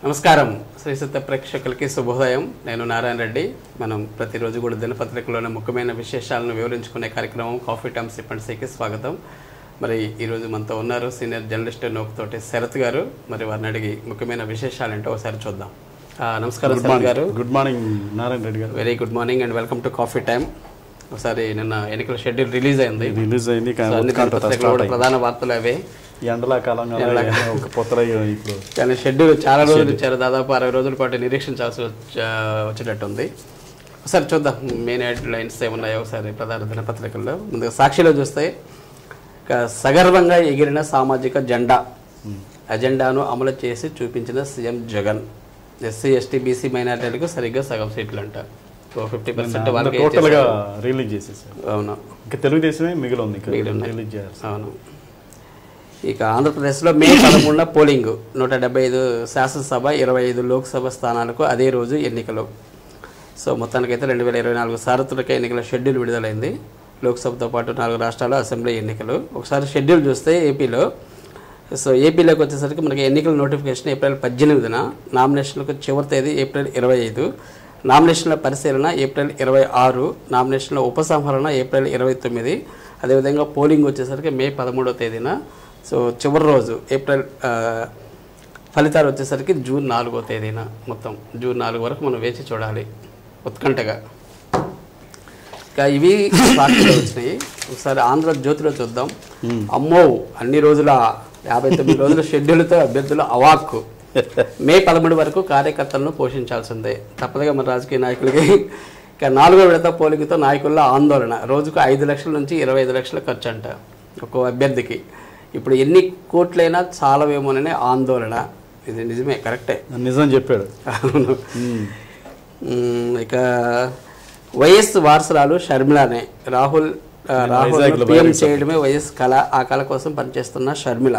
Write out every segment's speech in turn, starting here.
నమస్కారం శ్రీసత్య ప్రేక్షకులకి శుభోదయం. నేను నారాయణ రెడ్డి. మనం ప్రతిరోజు కూడా దినపత్రికలోని ముఖ్యమైన విశేషాలను వివరించుకునే కార్యక్రమం కాఫీ టైమ్ సిప్ అండ్ సీకి స్వాగతం. మరి ఈరోజు మనతో ఉన్నారు సీనియర్ జర్నలిస్ట్ నోకుతోటి శరత్ గారు. మరి వారిని అడిగి ముఖ్యమైన విశేషాలు ఏంటో ఒకసారి చూద్దాం. నమస్కారం శరత్ గారు. గుడ్ మార్నింగ్ నారాయణ రెడ్డి గారు. Very good morning and welcome to coffee time. ఒకసారి నిన్న ఎన్నికల షెడ్యూల్ రిలీజ్ అయింది. ప్రధాన వార్తలు అవే. ఎండలాకాలం కానీ షెడ్యూల్ చాలా రోజులు ఇచ్చారు. దాదాపు 60 రోజుల పాటు నిరీక్షించాల్సి వచ్చేటట్టుంది. ఒకసారి చూద్దాం మెయిన్ హెడ్ లైన్స్ ఏమున్నాయో ఒకసారి ప్రధాన దినపత్రికల్లో. ముందుగా సాక్షిలో చూస్తే సగర్వంగా ఎగిరిన సామాజిక జెండా అజెండాను అమలు చేసి చూపించిన CM Jagan. SC ST BC మైనారిటీలకు సరిగ్గా సగం సీట్లు అంట. 50% వాళ్ళకి రిలీజ్ చేసేసారు. అవును, ఇంకా తెలుగుదేశమే మిగిలి ఉంది. అవును. ఇక ఆంధ్రప్రదేశ్లో మే 13న పోలింగ్. 175 శాసనసభ, 25 లోక్సభ స్థానాలకు అదే రోజు ఎన్నికలు. సో మొత్తానికైతే 2024 సార్వత్రిక ఎన్నికల షెడ్యూల్ విడుదలైంది. లోక్సభతో పాటు 4 రాష్ట్రాల అసెంబ్లీ ఎన్నికలు. ఒకసారి షెడ్యూల్ చూస్తే ఏపీలోకి వచ్చేసరికి మనకి ఎన్నికల నోటిఫికేషన్ ఏప్రిల్ 18న, నామినేషన్లకు చివరి తేదీ ఏప్రిల్ 25, నామినేషన్ల పరిశీలన ఏప్రిల్ 26, నామినేషన్ల ఉపసంహరణ ఏప్రిల్ 29, అదేవిధంగా పోలింగ్ వచ్చేసరికి మే 13వ తేదీన. సో చివరి రోజు ఏప్రిల్ ఫలితాలు వచ్చేసరికి జూన్ 4వ తేదీన. మొత్తం జూన్ 4 వరకు మనం వేచి చూడాలి ఉత్కంఠగా. ఇంకా ఇవి పార్టీలో వచ్చినాయి. ఒకసారి ఆంధ్రజ్యోతిలో చూద్దాం. అమ్మో, అన్ని రోజుల 59 రోజుల షెడ్యూల్తో అభ్యర్థులు అవాక్కు. మే 13 వరకు కార్యకర్తలను పోషించాల్సిందే తప్పదుగా మన రాజకీయ నాయకులకి. ఇక 4వ విడత పోలింగ్తో నాయకుల్లో ఆందోళన. రోజుకు 5 లక్షల నుంచి 25 లక్షల ఖర్చు అంట ఒక్కో అభ్యర్థికి. ఇప్పుడు ఎన్ని కోట్లైనా చాలవేమోననే ఆందోళన. ఇది నిజమే, కరెక్టే, నిజం చెప్పాడు. అవును. ఇక వైఎస్ వారసురాలు షర్మిలానే. రాహుల్ పీఎం చేయడమే వైఎస్ కళ. ఆ కళ కోసం పనిచేస్తున్న షర్మిల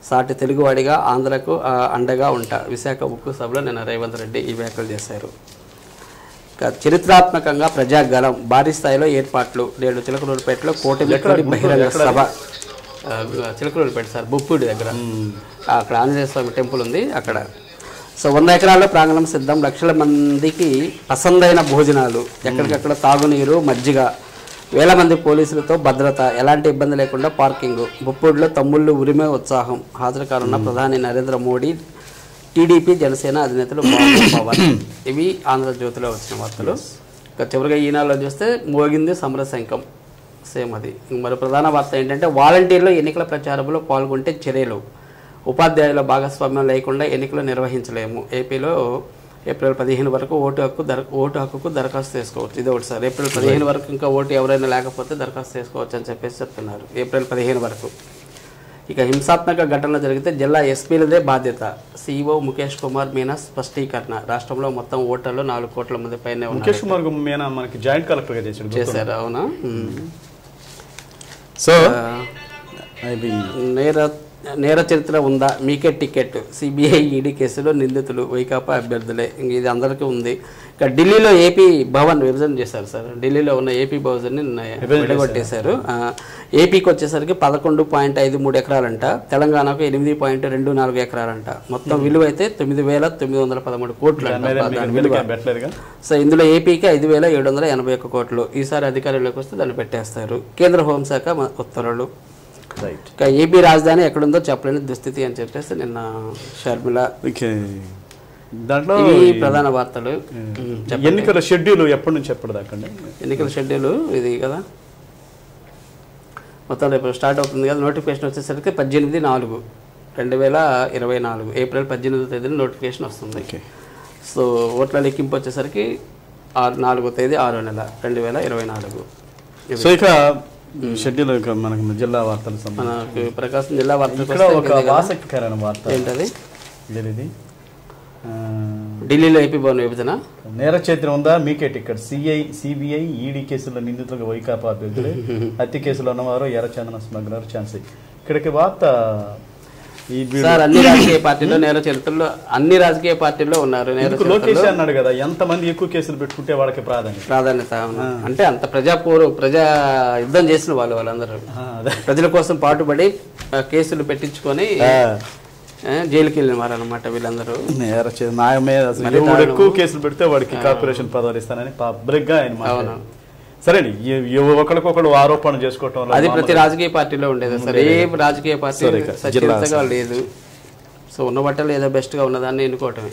సాటి తెలుగువాడిగా ఆంధ్రకు అండగా ఉంటా. విశాఖ ఉక్కు సభలో నిన్న రేవంత్ రెడ్డి ఈ వ్యాఖ్యలు చేశారు. ఇక చరిత్రాత్మకంగా ప్రజాగలం. భారీ స్థాయిలో ఏర్పాట్లు. నేడు చిలకలూరుపేటలో కూటమి బహిరంగ సభ. చిలకలూరుపేట సార్, బొప్పూడి దగ్గర. అక్కడ ఆంజనేయ స్వామి టెంపుల్ ఉంది అక్కడ. సో 100 ఎకరాల్లో ప్రాంగణం సిద్ధం. లక్షల మందికి పసందైన భోజనాలు. ఎక్కడికక్కడ తాగునీరు, మజ్జిగ. వేల మంది పోలీసులతో భద్రత. ఎలాంటి ఇబ్బంది లేకుండా పార్కింగ్. బొప్పూడిలో తమ్ముళ్ళు ఉరిమే ఉత్సాహం. హాజరు కానున్న ప్రధాని నరేంద్ర మోడీ, టీడీపీ జనసేన అధినేతలు పవన్. ఇవి ఆంధ్రజ్యోతిలో వచ్చిన వార్తలు. ఇక చివరిగా ఈనాడులో చూస్తే మోగింది సమరశంఖం. సేమ్ అది. మరి ప్రధాన వార్త ఏంటంటే వాలంటీర్లు ఎన్నికల ప్రచారంలో పాల్గొంటే చర్యలు. ఉపాధ్యాయుల భాగస్వామ్యం లేకుండా ఎన్నికలు నిర్వహించలేము. ఏపీలో ఏప్రిల్ 15 వరకు ఓటు హక్కుకు దరఖాస్తు చేసుకోవచ్చు. ఇది ఒకటి సార్. ఏప్రిల్ 15 వరకు ఇంకా ఓటు ఎవరైనా లేకపోతే దరఖాస్తు చేసుకోవచ్చు అని చెప్పేసి చెప్తున్నారు. ఏప్రిల్ 15 వరకు. ఇక హింసాత్మక ఘటనలు జరిగితే జిల్లా ఎస్పీలదే బాధ్యత. సీఈఓ ముఖేష్ కుమార్ మీనా స్పష్టీకరణ. రాష్ట్రంలో మొత్తం ఓటర్లు 4 కోట్ల మంది పైన ముఖేష్ కుమార్ మీనా మనకి జాయింట్ కలెక్టర్గా చేశారు. అవునా. సో నేర చరిత్ర ఉందా, మీకే టికెట్. సిబిఐ ఈడీ కేసులో నిందితులు వైకాపా అభ్యర్థులే. ఇది అందరికీ ఉంది. ఇక ఢిల్లీలో ఏపీ భవన్ విభజన చేశారు సార్. ఢిల్లీలో ఉన్న ఏపీ భవన్ని విడగొట్టేశారు. ఏపీకి వచ్చేసరికి 11.53 ఎకరాలంట. తెలంగాణకు 8.24 ఎకరాలంట. మొత్తం విలువ అయితే 9,913 కోట్లు అంట. సో ఇందులో ఏపీకి 5,781 కోట్లు. ఈసారి అధికారంలోకి వస్తే దాన్ని పెట్టేస్తారు. కేంద్ర హోంశాఖ ఉత్తర్వులు. ఇక ఏపీ రాజధాని ఎక్కడుందో చెప్పలేని దుస్థితి అని చెప్పేసి నిన్న షర్మిల. దాంట్లో ప్రధాన వార్తలు. ఎన్నికల షెడ్యూల్ ఎప్పటి నుంచి ఎప్పటిదాకా? ఎన్నికల షెడ్యూల్ ఇది కదా, మొత్తం రేపు స్టార్ట్ అవుతుంది కదా. నోటిఫికేషన్ వచ్చేసరికి 18/4/2024 ఏప్రిల్ 18వ తేదీన నోటిఫికేషన్ వస్తుంది. సో ఓట్ల లెక్కింపు వచ్చేసరికి 4వ తేదీ 6వ నెల 2024. సో ఇక షెడ్యూల్ మనకి జిల్లా వార్తలు మనకి ప్రకాశం జిల్లా వార్తలు. ఒక ఆసక్తికరమైన వార్త ఏంటది? ఢిల్లీలో ఏపీ భవన్ విభజన. నేర చరిత్ర ఉందా, మీకే టికెట్. సిబిఐ ఈడీ కేసుల్లో నిందితులకు వైకాపా అభ్యర్థులే. హత్య కేసులో ఉన్నవారు ఎర్రచందన స్మగ్లర్ ఛాన్స్. ఇక్కడికి వార్త సార్ అన్ని రాజకీయ పార్టీల్లో నేర చరిత్రలో అన్ని రాజకీయ పార్టీల్లో ఉన్నారు. లోకేష్ అన్నాడు కదా, ఎంతమంది ఎక్కువ కేసులు పెట్టుకుంటే వాళ్ళకి ప్రాధాన్యత. అంటే అంత ప్రజా యుద్ధం చేసిన వాళ్ళందరూ ప్రజల కోసం పాటుపడి కేసులు పెట్టించుకొని జైలుకి వెళ్ళిన వారు అనమాట వీళ్ళందరూ. నా మీద ఎక్కువ కేసులు పెడితే వాడికి కార్పొరేషన్ పదవులు ఇస్తానని పబ్లిక్ గా ఆయన. సరే ఒకరికొకరు ఆరోపణ చేసుకోవటం అది ప్రతి రాజకీయ పార్టీలో ఉండేది సార్. ఏ రాజకీయ పార్టీ సత్యతగా లేదు. సో ఉన్న బట్టలు ఏదో బెస్ట్ గా ఉన్నదాన్ని ఎన్నుకోవటమే.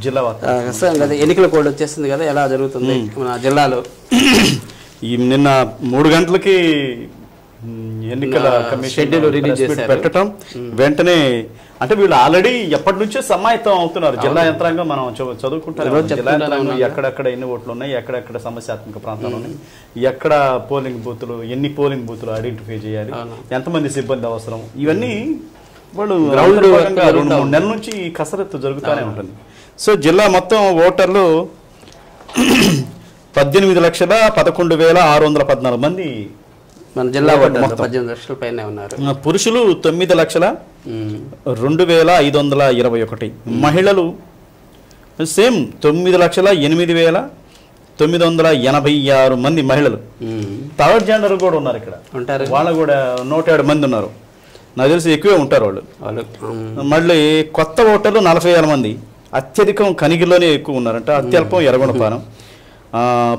జిల్లా అదే ఎన్నికల కోడ్ వచ్చేసింది కదా, ఎలా జరుగుతుంది మన జిల్లాలో? ఈ నిన్న 3 గంటలకి ఎన్నికల షెడ్యూల్ రిలీజ్ పెట్టడం వెంటనే, అంటే వీళ్ళు ఆల్రెడీ ఎప్పటి నుంచో సమాయత్తం అవుతున్నారు. జిల్లా యంత్రాంగం మనం చదువుకుంటారు. జిల్లా యంత్రాంగం ఎక్కడెక్కడ ఎన్ని ఓట్లు ఉన్నాయి, ఎక్కడెక్కడ సమస్యాత్మక ప్రాంతాలు ఉన్నాయి, ఎక్కడ పోలింగ్ బూతులు, ఎన్ని పోలింగ్ బూతులు ఐడెంటిఫై చేయాలి, ఎంతమంది సిబ్బంది అవసరం, ఇవన్నీ వాళ్ళు 2-3 నెలల నుంచి కసరత్తు జరుగుతూనే ఉంటుంది. సో జిల్లా మొత్తం ఓటర్లు 18,11,614 మంది మన జిల్లా ఓటర్లు 18 లక్షల పైన ఉన్నారు. పురుషులు 9,02,521, మహిళలు సేమ్ 9,08,986 మంది మహిళలు. థర్డ్ జెండర్ కూడా ఉన్నారు ఇక్కడ, వాళ్ళు కూడా 107 మంది ఉన్నారు. నాకు తెలిసి ఎక్కువే ఉంటారు వాళ్ళు. మళ్ళీ కొత్త ఓటర్లు 40,000 మంది. అత్యధికం కనిగిరిలోనే ఎక్కువ ఉన్నారంట, అత్యల్పం ఎర్రగొండపాలెం.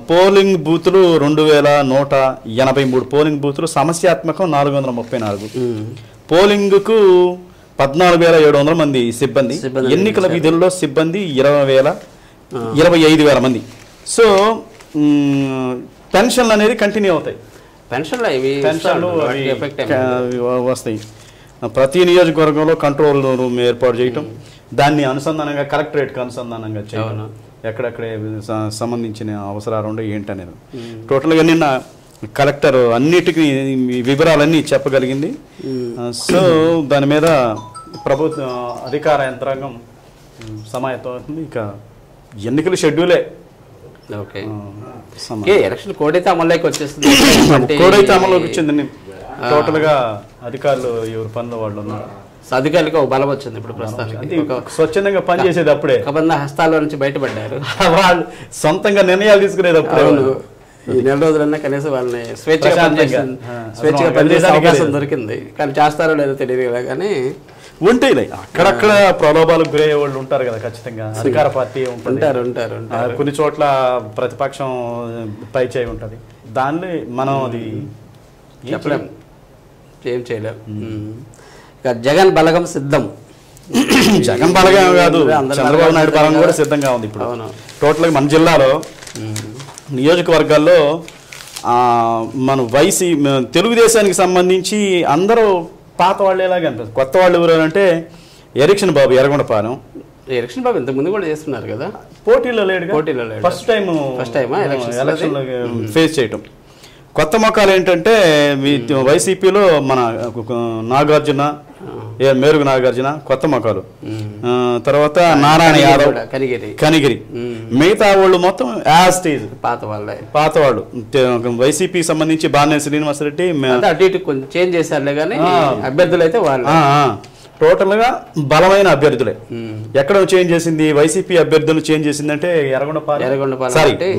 పోలింగ్ బూతులు 2,183 పోలింగ్ బూతులు, సమస్యాత్మకం 434. పోలింగ్కు 14,700 మంది సిబ్బంది. ఎన్నికల విధుల్లో సిబ్బంది 25,000 మంది. సో పెన్షన్లు అనేది కంటిన్యూ అవుతాయి. పెన్షన్లు వస్తాయి. ప్రతి నియోజకవర్గంలో కంట్రోల్ రూమ్ ఏర్పాటు చేయటం, దాన్ని అనుసంధానంగా కలెక్టరేట్కి అనుసంధానంగా చేయడం, ఎక్కడెక్కడ సంబంధించిన అవసరాలు ఉండే ఏంటనేది టోటల్గా నిన్న కలెక్టర్ అన్నిటికీ వివరాలన్నీ చెప్పగలిగింది. సో దాని మీద ప్రభుత్వ అధికార యంత్రాంగం సమాయత్తం అవుతుంది. ఇక ఎన్నికల షెడ్యూలే. ఎలక్షన్ కోడ్ అయితే అమల్లోకి వచ్చేస్తుంది. కోడ్ అయితే అమల్లోకి వచ్చింది. టోటల్గా అధికారులు ఎవరి పనులు వాళ్ళు ఉన్నారు. అధికారులకు ఒక బలం వచ్చింది ఇప్పుడు ప్రస్తుతానికి. స్వచ్ఛందంగా పనిచేసేది అప్పుడే కబంధ హస్తాల నుంచి బయటపడ్డారు. వాళ్ళు సొంతంగా నిర్ణయాలు తీసుకునేది అప్పుడే. ఈ 4 రోజులన్నా కనీసం వాళ్ళని స్వేచ్ఛగా పనిచేసే అవకాశం దొరికింది. కానీ చేస్తారో లేదో తెలియదు కదా. కానీ ఉంటాయి అక్కడక్కడ ప్రలోభాలకు గురయ్యే వాళ్ళు ఉంటారు కదా ఖచ్చితంగా. అధికార పార్టీ ఉంటారు. కొన్ని చోట్ల ప్రతిపక్షం పై చేయి ఉంటుంది. దాన్ని మనం అది చెప్పలేం, ఏం చేయలేం. జగన్ బలగం సిద్ధం. జగన్ బలగం కాదు, చంద్రబాబు నాయుడు బలం కూడా సిద్ధంగా ఉంది ఇప్పుడు. టోటల్గా మన జిల్లాలో నియోజకవర్గాల్లో మన తెలుగుదేశానికి సంబంధించి అందరూ పాత వాళ్ళు ఎలాగ అనిపిస్తుంది. కొత్త వాళ్ళు ఎవరు అంటే ఎరిక్షన్ బాబు ఎర్రగొండపాలెం. ఎలక్షన్ బాబు ఇంతకు ముందు కూడా చేస్తున్నారు కదా, పోటీలో లేడు. ఫస్ట్ టైం ఎలక్షన్ ఫేస్ చేయటం. కొత్త మొక్కలు ఏంటంటే వైసీపీలో మన నాగార్జున, మేరుగు నాగార్జున కొత్త మొక్కలు, తర్వాత నారాయణ యాదవ్ కనిగిరి. మిగతా వాళ్ళు మొత్తం యాజ్ స్టేజ్ పాత వాళ్ళు. వైసీపీ సంబంధించి బాలినేని శ్రీనివాసరెడ్డి అటు ఇటు కొంచెం చేంజ్ చేశారులే కానీ అభ్యర్థులు అయితే వాళ్ళు టోటల్ గా బలమైన అభ్యర్థులే. ఎక్కడ చేంజ్ చేసింది వైసీపీ అభ్యర్థులు చేంజ్ చేసిందంటే ఎర్రగొండపాలెం,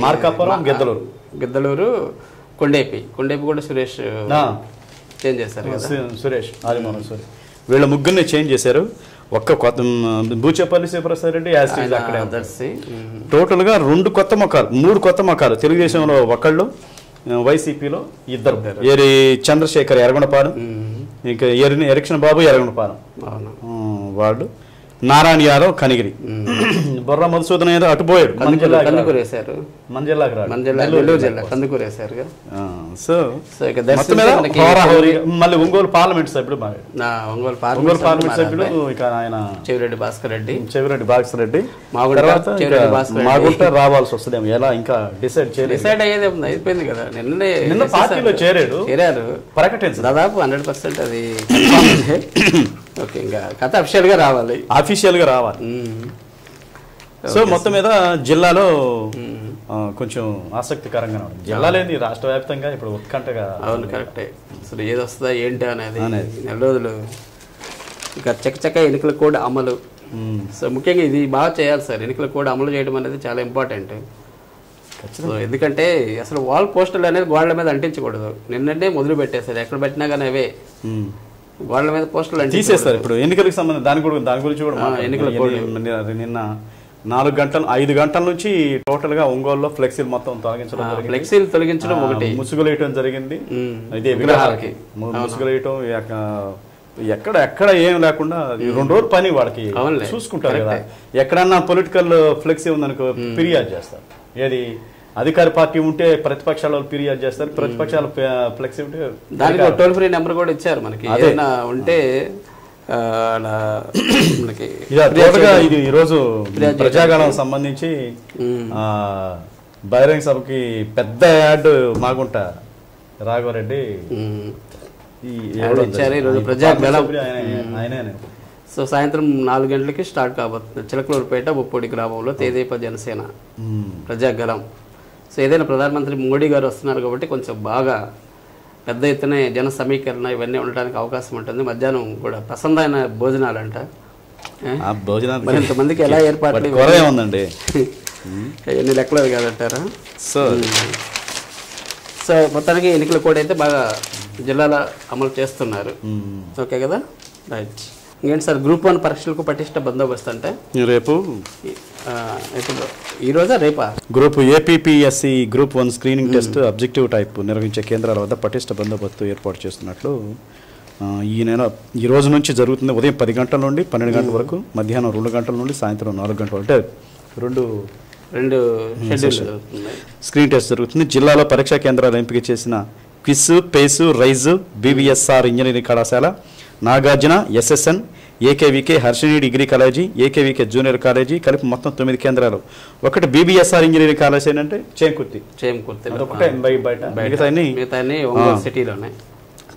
మార్కాపురం, గిద్దలూరు, కొండేపి కూడా సురేష్ చేంజ్ చేశారు కదా. సురేష్ వీళ్ళ ముగ్గురిని చేంజ్ చేశారు. ఒక్క కొత్త బూచేపల్లి శివప్రసాద్ రెడ్డి అక్కడే. టోటల్ గా 2 కొత్త మొక్కలు, 3 కొత్త మొక్కలు. తెలుగుదేశంలో ఒకళ్ళు, వైసీపీలో 2. ఏరి చంద్రశేఖర్ ఎర్రగొండపాలెం, ఇంకా ఎరిక్షన్ బాబు ఎర్రగొండపాలెం వాళ్ళు, నారాయణ యాదవ్ కనిగిరి. బొర్ర మధుసూదన్ ఏదో అటుపోయాడు, మన జిల్లాకి సో మళ్ళీ ఒంగోలు పార్లమెంట్ సభ్యుడు, ఇక ఆయన చెవిరెడ్డి భాస్కర్ రెడ్డి మాగుంట రావాల్సి వస్తుందేమో. ఎలా ఇంకా డిసైడ్ అయ్యేది అయిపోయింది కదా. నిన్న పార్టీలో చేరారు, ప్రకటించారు దాదాపు 100%. అది ఓకే, ఇంకా కథ అఫీషియల్ గా రావాలి. సో మొత్తం మీద జిల్లాలో కొంచెం ఆసక్తికరంగా ఉంది. జిల్లా లేని రాష్ట్ర వ్యాప్తంగా ఇప్పుడు ఉత్కంఠగా. అవును, కరెక్టే. అసలు ఏది వస్తుందా ఏంటి అనేది 4 రోజులు ఇక చక్క ఎన్నికల కోడ్ అమలు. సో ముఖ్యంగా ఇది బాగా చేయాలి సార్. ఎన్నికల కోడ్ అమలు చేయడం అనేది చాలా ఇంపార్టెంట్. సో ఎందుకంటే అసలు వాల్ పోస్టర్లు అనేది గోడల మీద అంటించకూడదు. నిన్నంటే మొదలు పెట్టేసారు, ఎక్కడ పెట్టినా కానీ అవే. వాళ్ళ మీద పోస్టులు తీసేస్తారు. ఇప్పుడు ఎన్నికలకు సంబంధించి దాని గురించి కూడా నిన్న 4 గంటలు 5 గంటల నుంచి టోటల్ గా ఒంగోలులో ఫ్లెక్సీలు మొత్తం తొలగించడం ఒకటి, ముసుగులేయటం జరిగింది. ఇదే విగ్రహాలకి ముసుగులేయటం ఎక్కడ ఏం లేకుండా 2 రోజులు పని వాళ్ళకి చూసుకుంటారు కదా. ఎక్కడన్నా పొలిటికల్ ఫ్లెక్సీ ఉందనుకో ఫిర్యాదు చేస్తారు. ఏది అధికార పార్టీ ఉంటే ప్రతిపక్షాల వాళ్ళు ఫిర్యాదు చేస్తారు, ప్రతిపక్షాల ఫ్లెక్సీ ఉంటే దానికి టోల్ ఫ్రీ నెంబర్ కూడా ఇచ్చారు మనకి. ఏదైనా ఉంటే ఇది ఈరోజు ప్రజాగణం సంబంధించి బహిరంగ సభకి పెద్ద యాడ్ మాగుంట రాఘవరెడ్డి సో సాయంత్రం 4 గంటలకి స్టార్ట్ కాబోతుంది. చిలకలూరుపేట ఉప్పొడి గ్రామంలో తేదీప జనసేన ప్రజాగలం. సో ఏదైనా ప్రధానమంత్రి మోడీ గారు వస్తున్నారు కాబట్టి కొంచెం బాగా పెద్ద ఎత్తున జన సమీకరణ ఇవన్నీ ఉండడానికి అవకాశం ఉంటుంది. మధ్యాహ్నం కూడా ప్రసన్నమైన భోజనాలంట. మరింతమందికి ఎలా ఏర్పాట్లు ఉందండి, ఎన్ని లెక్కలు కాదంటారా? సో మొత్తానికి ఎన్నికల కోడ్ అయితే బాగా జిల్లాలో అమలు చేస్తున్నారు. ఓకే కదా, రైట్. ఇంకేంటి సార్, గ్రూప్ 1 పరీక్షలకు పటిష్ట బందోబస్తు అంటే రేపు ఈ రోజా రేపా? Group APPSC group 1 screening test objective type నిర్వహించే కేంద్రాల వద్ద పటిష్ట బందోబస్తు ఏర్పాటు చేస్తున్నట్లు ఈ రోజు నుంచి జరుగుతుంది. ఉదయం 10 గంటల నుండి 12 గంటల వరకు, మధ్యాహ్నం 2 గంటల నుండి సాయంత్రం 4 గంటల అంటే రెండు స్క్రీన్ టెస్ట్ జరుగుతుంది. జిల్లాలో పరీక్షా కేంద్రాలు ఎంపిక చేసిన QIS, Pace, Rise, BVSR engineering కళాశాల, Nagarjuna, SSN, AKVK, Harshini degree college, AKVK junior college కలిపి మొత్తం 9 కేంద్రాలు. ఒకటి బీబీఎస్ఆర్ ఇంజనీరింగ్ కాలేజ్ ఏంటంటే చేంకుర్తి సిటీలోనే.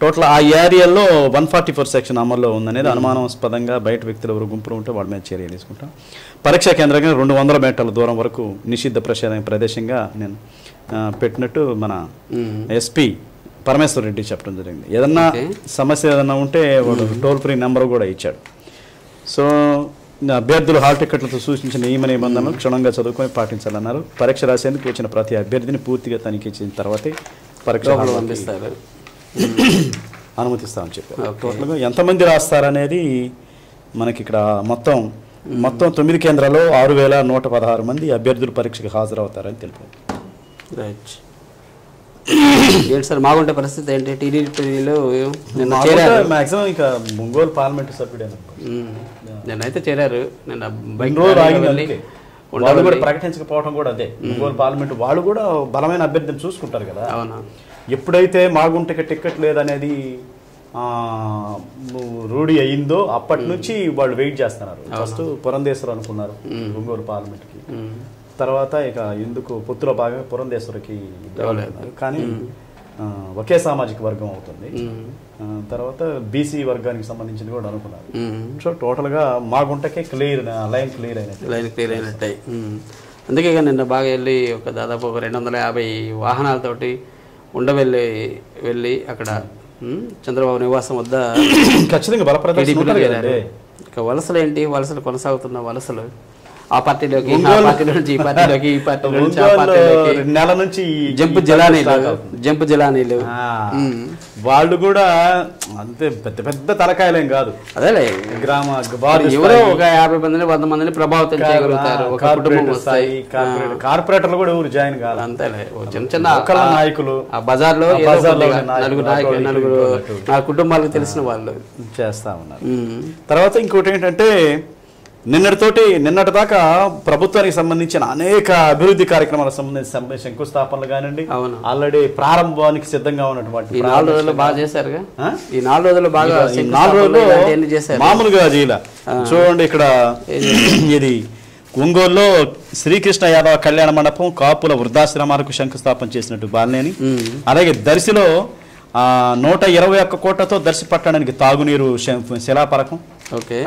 టోటల్ ఆ ఏరియాలో 144 సెక్షన్ అమల్లో ఉందనేది అనుమానాస్పదంగా బయట వ్యక్తులు ఎవరు గుంపులు ఉంటే వాళ్ళ మీద చర్య తీసుకుంటాం. పరీక్షా కేంద్రంగా 200 మీటర్ల దూరం వరకు నిషిద్ధ ప్రదేశంగా నేను పెట్టినట్టు మన ఎస్పీ పరమేశ్వర్ రెడ్డి చెప్పడం జరిగింది. ఏదన్నా సమస్య ఏదన్నా ఉంటే వాడు టోల్ ఫ్రీ నెంబర్ కూడా ఇచ్చాడు. సో అభ్యర్థులు హాల్ టికెట్లతో సూచించిన నియమ నిబంధనలు క్షుణ్ణంగా చదువుకొని పాటించాలన్నారు. పరీక్ష రాసేందుకు వచ్చిన ప్రతి అభ్యర్థిని పూర్తిగా తనిఖీ చేసిన తర్వాతే పరీక్ష అనుమతిస్తామని చెప్పారు. టోటల్గా ఎంతమంది రాస్తారనేది మనకి ఇక్కడ మొత్తం 9 కేంద్రాల్లో 6,116 మంది అభ్యర్థులు పరీక్షకు హాజరవుతారని తెలిపారు. రైట్. ఏంటి సార్ మాగుంటే పరిస్థితి ఏంటి? టీడీపీలో మాక్సిమం ఇక ఒంగోలు పార్లమెంట్ సభ్యుడే నేనైతే చేరారు. నేను వాళ్ళు కూడా ప్రకటించకపోవడం కూడా అదే. ఒంగోలు పార్లమెంట్ వాళ్ళు కూడా బలమైన అభ్యర్థిని చూసుకుంటారు కదా. అవునా? ఎప్పుడైతే మాగుంటకి టికెట్ లేదనేది రూఢి అయిందో అప్పటి నుంచి వాళ్ళు వెయిట్ చేస్తున్నారు. ఫస్ట్ పురంధేశ్వర్ అనుకున్నారు ఒంగోలు పార్లమెంట్కి, తర్వాత ఇక ఎందుకు పొత్తులో భాగంగా పురంధేశ్వరికి, కానీ ఒకే సామాజిక వర్గం అవుతుంది. తర్వాత బీసీ వర్గానికి సంబంధించింది కూడా అనుకున్నారు. సో టోటల్గా మాగుంటకే లైన్ క్లియర్ అయినట్టు. అందుకే నిన్న బాగా వెళ్ళి దాదాపు 250 వాహనాలతోటి వెళ్ళి అక్కడ చంద్రబాబు నివాసం వద్ద ఖచ్చితంగా బలప్రదర్శన. ఇక వలసలు ఏంటి, వలసలు కొనసాగుతున్న వలసలు ఆ పార్టీలోకి, ఆ పార్టీలో నుంచి ఈ పార్టీలోకి, ఈ పార్టీలో నుంచి ఆ పార్టీలోకి, నెల నుంచి జంపు జలానీలు వాళ్ళు కూడా అంతే పెద్ద తలకాయలేం కాదు. అదేలే ఎవరో ఒక 50 మందిని 100 మందిని ప్రభావితం చేయగలుగుతారు. కార్పొరేటర్లు కూడా ఎవరు జాయిన్ కాదు. అంతేలే చిన్న చిన్న నాయకులు ఆ బజార్లో 4 కుటుంబాలకు తెలిసిన వాళ్ళు చేస్తా ఉన్నారు. తర్వాత ఇంకోటి ఏంటంటే నిన్నటి దాకా ప్రభుత్వానికి సంబంధించిన అనేక అభివృద్ధి కార్యక్రమాలకు సంబంధించిన శంకుస్థాపనలు కానివ్వండి, ఆల్రెడీ ప్రారంభానికి సిద్ధంగా ఉన్నటువంటి 4 రోజులు బాగా చేశారుగా. ఈ 4 రోజులు బాగా 4 రోజులు మామూలుగా చేయాల. చూడండి ఇక్కడ ఇది ఒంగోలులో శ్రీకృష్ణ యాదవ కళ్యాణ మండపం, కాపుల వృద్ధాశ్రమాలకు శంకుస్థాపన చేసినట్టు బాలినేని. అలాగే దర్శిలో 121 కోట్లతో దర్శి పట్టణానికి తాగునీరు శిలాపలకం.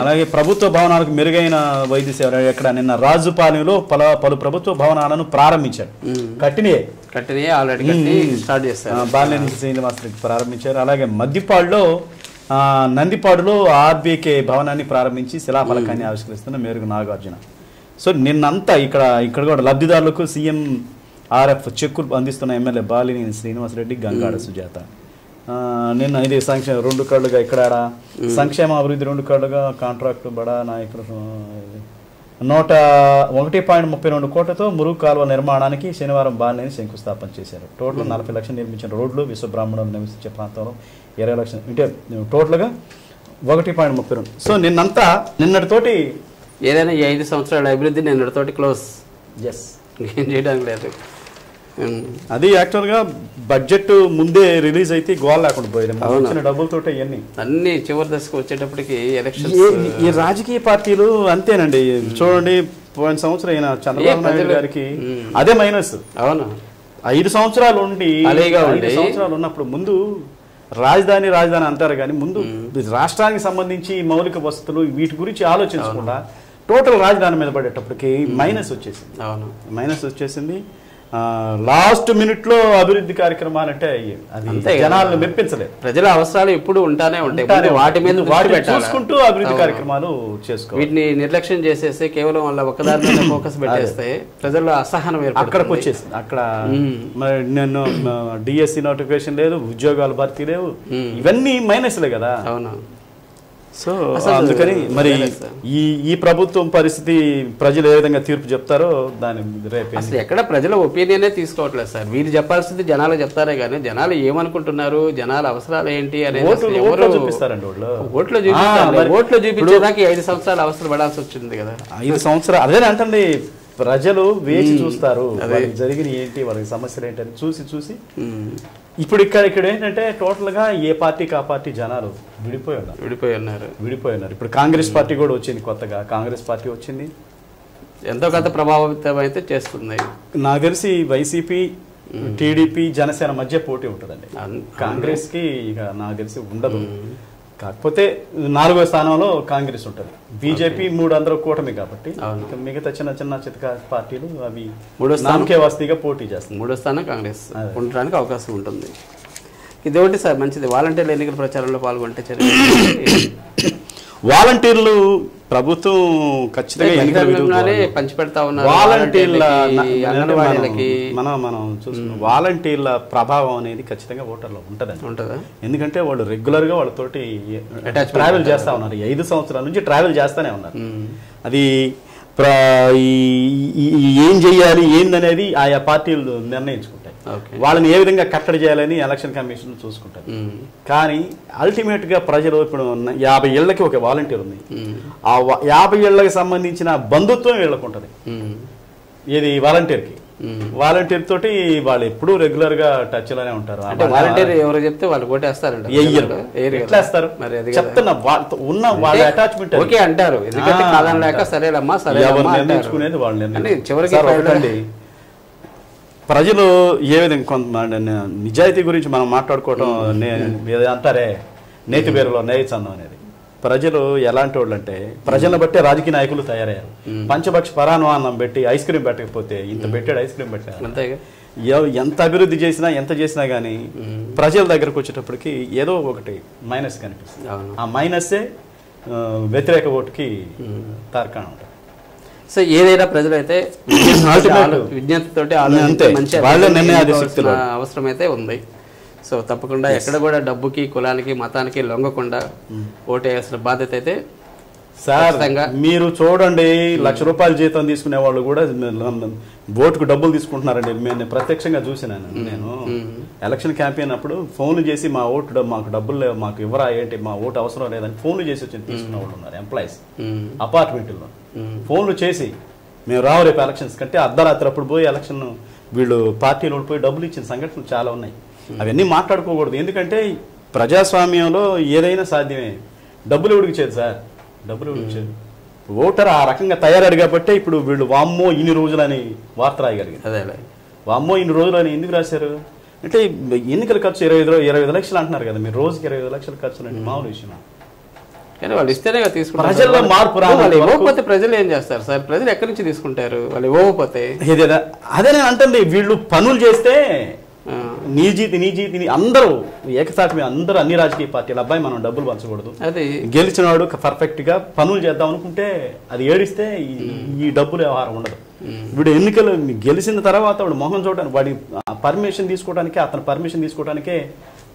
అలాగే ప్రభుత్వ భవనాలకు మెరుగైన వైద్య సేవ. ఎక్కడ నిన్న రాజుపాలెంలో పలు ప్రభుత్వ భవనాలను ప్రారంభించారు. బాలినేని శ్రీనివాస్ రెడ్డి ప్రారంభించారు. అలాగే మద్దిపాడులో నందిపాడులో ఆర్బీకే భవనాన్ని ప్రారంభించి శిలాఫలకాన్ని ఆవిష్కరిస్తున్న మేరుగు నాగార్జున. సో నిన్నంతా ఇక్కడ కూడా లబ్ధిదారులకు సీఎం ఆర్ఎఫ్ చెక్కులు అందిస్తున్న ఎమ్మెల్యే బాలినేని శ్రీనివాసరెడ్డి, గంగాడ సుజాత. నిన్న ఇది సంక్షేమ 2 కళ్ళుగా ఇక్కడ సంక్షేమ అభివృద్ధి 2 కళ్ళుగా కాంట్రాక్టు బడా నాయకులు 101.32 కోట్లతో మురుగు కాలువ నిర్మాణానికి శనివారం బాలినేని శంకుస్థాపన చేశారు. టోటల్ 40 లక్షలు నిర్మించిన రోడ్లు విశ్వబ్రాహ్మణులు నివసించే ప్రాంతంలో 20 లక్షలు అంటే టోటల్గా 1.32. సో నిన్నటితోటి ఏదైనా ఈ 5 సంవత్సరాల అభివృద్ధి నిన్నటితోటి క్లోజ్. ఎస్, ఏం చేయడానికి లేదు. అది యాక్చువల్గా బడ్జెట్ ముందే రిలీజ్ అయితే గోల్ లేకుండా పోయింది. డబ్బులతో ఇవన్నీ అన్ని చివరి దశకు వచ్చేటప్పటికి ఎలక్షన్. ఈ రాజకీయ పార్టీలు అంతేనండి. చూడండి, పోయిన సంవత్సరం అయిన చంద్రబాబు నాయుడు గారికి అదే మైనస్. అవును, 5 సంవత్సరాలు ఉండి 5 సంవత్సరాలు ఉన్నప్పుడు ముందు రాజధాని అంటారు కానీ ముందు రాష్ట్రానికి సంబంధించి మౌలిక వసతులు వీటి గురించి ఆలోచించకుండా టోటల్ రాజధాని మీద పడేటప్పటికి మైనస్ వచ్చేసింది. లాస్ట్ మినిట్ లో అభివృద్ధి కార్యక్రమాలు అంటే అది జనాలను మెప్పించలేదు. ప్రజల అవసరాలు ఎప్పుడు ఉంటానే ఉంటాయి, వాటి మీద చూసుకుంటూ అభివృద్ధి కార్యక్రమాలు చేసుకోవాలి. వీటిని నిర్లక్ష్యం చేసేస్తే కేవలం వాళ్ళ ఒకదాని మీద ఫోకస్ పెట్టేస్తే ప్రజల్లో అసహనం అక్కడికి వచ్చేసింది. అక్కడ నేను డిఎస్సి నోటిఫికేషన్ లేదు, ఉద్యోగాల భర్తీ లేవు, ఇవన్నీ మైనస్లే కదా. అవును. సో అందుకని మరి ఈ ప్రభుత్వం పరిస్థితి ప్రజలు ఏ విధంగా తీర్పు చెప్తారో దాని రేపు అసలు ఎక్కడ ప్రజల ఒపీనియనే తీసుకోవట్లేదు సార్. వీళ్ళు చెప్పాల్సింది జనాలు చెప్తారే కానీ జనాలు ఏమనుకుంటున్నారు, జనాల అవసరాలు ఏంటి అనేది ఓట్లు చూపిస్తారండి. ఓట్లు చూపించేదాకా 5 సంవత్సరాలు అవసరం పడాల్సి వచ్చింది కదా. 5 సంవత్సరాలు అదే అంటండి. ప్రజలు వేచి చూస్తారు, జరిగిన ఏంటి, వాళ్ళకి సమస్యలు ఏంటి అని చూసి ఇప్పుడు ఇక్కడ ఏంటంటే టోటల్ గా ఏ పార్టీకి ఆ పార్టీ జనాలు విడిపోయి ఉన్నారు. ఇప్పుడు కాంగ్రెస్ పార్టీ కూడా వచ్చింది, కొత్తగా కాంగ్రెస్ పార్టీ వచ్చింది, ఎంతో కొంత ప్రభావితం అయితే చేస్తుంది. నాకు తెలిసి వైసీపీ, టీడీపీ, జనసేన మధ్య పోటీ ఉంటుందండి. కాంగ్రెస్ కి ఇక నాకు తెలిసి ఉండదు. కాకపోతే 4వ స్థానంలో కాంగ్రెస్ ఉంటుంది. బీజేపీ 3 అందరూ కూటమి కాబట్టి మిగతా చిన్న చితక పార్టీలు అవి 3వ స్థానంకే వస్తీగా పోటీ చేస్తుంది. 3వ స్థానం కాంగ్రెస్ ఉండడానికి అవకాశం ఉంటుంది. ఇది ఒకటి సార్ మంచిది. వాలంటీర్లు ఎన్నికల ప్రచారంలో పాల్గొంటే వాలంటీర్లు ప్రభుత్వం ఖచ్చితంగా పంచిపెడతా ఉన్నారు. మనం చూసుకున్నాం, వాలంటీర్ల ప్రభావం అనేది ఖచ్చితంగా ఓటర్లో ఉంటుందా? ఎందుకంటే వాళ్ళు రెగ్యులర్ గా వాళ్ళతోటి ట్రావెల్ చేస్తా ఉన్నారు. 5 సంవత్సరాల నుంచి ట్రావెల్ చేస్తానే ఉన్నారు. అది ఏం చెయ్యాలి ఏందనేది ఆయా పార్టీలు నిర్ణయించుకుంటాయి. వాళ్ళని ఏ విధంగా కట్టడి చేయాలని ఎలక్షన్ కమిషన్ చూసుకుంటారు. కానీ అల్టిమేట్ గా ప్రజలు ఇప్పుడు 50 ఏళ్లకి ఒక వాలంటీర్ ఉంది. ఆ 50 ఏళ్లకి సంబంధించిన బంధుత్వం వీళ్ళకు ఉంటుంది. ఇది వాలంటీర్ తోటి వాళ్ళు ఎప్పుడు రెగ్యులర్ గా టచ్ లోనే ఉంటారు. వాలంటీర్ ఎవరు చెప్తే వాళ్ళు కొట్టేస్తారంట. ఎట్లేస్తారు చెప్తున్నా, ఉన్న వాళ్ళ అటాచ్మెంట్ ఓకే అంటారు. ఎందుకంటే కాలం లేక సరేలమ్మా నిర్ణయించుకునేది వాళ్ళు. చివరికి ప్రజలు ఏ విధంగా కొంత నిజాయితీ గురించి మనం మాట్లాడుకోవటం అంటారే, నేతి పేరులో నేయచందం అనేది. ప్రజలు ఎలాంటి వాళ్ళు అంటే ప్రజలను బట్టే రాజకీయ నాయకులు తయారయ్యారు. పంచపక్ష పరాన్వానం పెట్టి ఐస్ క్రీమ్ పెట్టకపోతే ఇంత పెట్టాడు ఐస్ క్రీమ్ పెట్టారు. ఎంత అభివృద్ధి చేసినా ఎంత చేసినా గానీ ప్రజల దగ్గరకు వచ్చేటప్పటికి ఏదో ఒకటి మైనస్ కనిపిస్తుంది. ఆ మైనస్సే వ్యతిరేక ఓటుకి తార్కాణం ఉంటుంది. సో ఏదైనా ప్రజలైతే విజ్ఞతతోటి అవసరం అయితే ఉంది. సో తప్పకుండా ఎక్కడ కూడా డబ్బుకి, కులానికి, మతానికి లొంగకుండా ఓటేయాల్సిన బాధ్యత అయితే. సార్ మీరు చూడండి, ₹1,00,000 జీతం తీసుకునే వాళ్ళు కూడా ఓటుకు డబ్బులు తీసుకుంటున్నారండి. నేను ప్రత్యక్షంగా చూసినాను. నేను ఎలక్షన్ క్యాంపెయిన్ అప్పుడు ఫోన్లు చేసి మాకు డబ్బులు లేవు, మాకు ఇవ్వరా ఏంటి, మా ఓటు అవసరం లేదని ఫోన్లు చేసి వచ్చి తీసుకునే వాళ్ళు ఉన్నారు. ఎంప్లాయీస్ అపార్ట్మెంట్లో ఫోన్లు చేసి మేము రావు రేపు ఎలక్షన్స్ కంటే అర్ధరాత్రి అప్పుడు పోయి ఎలక్షన్ వీళ్ళు పార్టీలు పోయి డబ్బులు ఇచ్చిన సంఘటనలు చాలా ఉన్నాయి. అవన్నీ మాట్లాడుకోకూడదు. ఎందుకంటే ప్రజాస్వామ్యంలో ఏదైనా సాధ్యమే. డబ్బులు ఉడికిచ్చేది సార్, డబ్బులు ఉడికిచ్చేది. ఓటర్ ఆ రకంగా తయారయ్యాడు కాబట్టి ఇప్పుడు వీళ్ళు వామ్మో ఇన్ని రోజులని వార్త రాయగలిగారు. అదే వామ్మో ఇన్ని రోజులని ఎందుకు రాశారు అంటే ఎన్నికల ఖర్చు 25 లక్షలు అంటున్నారు కదా. మీరు రోజుకి 25 లక్షల ఖర్చులు అంటే మామూలు విషయం. కానీ వాళ్ళు ఇస్తేనే తీసుకుంటారు. ప్రజల్లో మార్పు రావాలి. ఇవ్వకపోతే ప్రజలు ఏం చేస్తారు సార్? ప్రజలు ఎక్కడి నుంచి తీసుకుంటారు? వాళ్ళు ఇవ్వకపోతే అదే నేను అంటుంది. వీళ్ళు పనులు చేస్తే నీ అందరూ ఏకసాటి అందరూ అన్ని రాజకీయ పార్టీలు అబ్బాయి మనం డబ్బులు పంచకూడదు, అది గెలిచినవాడు పర్ఫెక్ట్ గా పనులు చేద్దాం అనుకుంటే అది ఏడిస్తే ఈ డబ్బులు వ్యవహారం ఉండదు. వీడు ఎన్నికలు గెలిచిన తర్వాత వాడు మొహం చూడడానికి, వాడి పర్మిషన్ తీసుకోవడానికే, అతని పర్మిషన్ తీసుకోవడానికే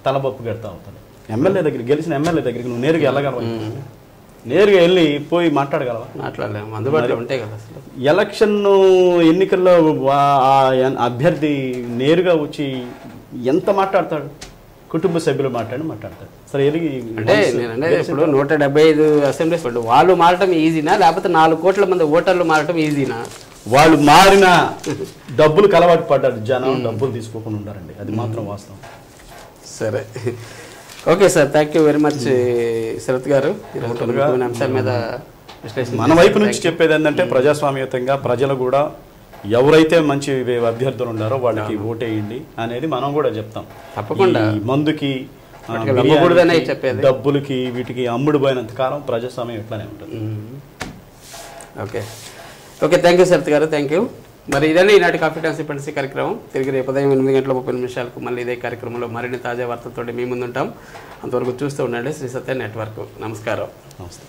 తలబొప్పు కడతా అవుతాడు. ఎమ్మెల్యే దగ్గర గెలిచిన ఎమ్మెల్యే దగ్గరికి నువ్వు నేరుగా వెళ్ళగలవా? నేరుగా వెళ్ళి పోయి మాట్లాడగలవా? మాట్లాడలేము, అందుబాటులో ఉంటాయి కదా. అసలు ఎలక్షన్ ఎన్నికల్లో అభ్యర్థి నేరుగా వచ్చి ఎంత మాట్లాడతాడు? కుటుంబ సభ్యులు మాట్లాడతాడు. సరే అంటే నేనంటే ఇప్పుడు 175 అసెంబ్లీ వాళ్ళు మారటం ఈజీనా, లేకపోతే 4 కోట్ల మంది ఓటర్లు మారటం ఈజీనా? వాళ్ళు మారిన డబ్బులు కలవాటు పడ్డారు, జనం డబ్బులు తీసుకోకుండా ఉంటారండి, అది మాత్రం వాస్తవం. సరే, okay sir, thank you very much Sharath garu. అంశాల మీద మన వైపు నుంచి చెప్పేది ఏంటంటే ప్రజాస్వామ్యతంగా ప్రజలు కూడా ఎవరైతే మంచి అభ్యర్థులు ఉన్నారో వాళ్ళకి ఓటేయండి అనేది మనం కూడా చెప్తాం. తప్పకుండా మందుకి చెప్పేది, డబ్బులకి వీటికి అమ్ముడు పోయినంత కాలం ప్రజాస్వామ్యం ఎట్లానే ఉంటుంది. Okay okay, thank you Sharath garu, thank you. మరి ఇదండి ఈనాటి కాఫీ టైమ్ సిపెన్సీ కార్యక్రమం. తిరిగి రేపు ఉదయం 8:30 మళ్ళీ ఇదే కార్యక్రమంలో మరిన్ని తాజా వార్తలతో మీ ముందుంటాం. అంతవరకు చూస్తూ ఉండండి శ్రీ సత్య నెట్వర్క్. నమస్కారం. నమస్తే.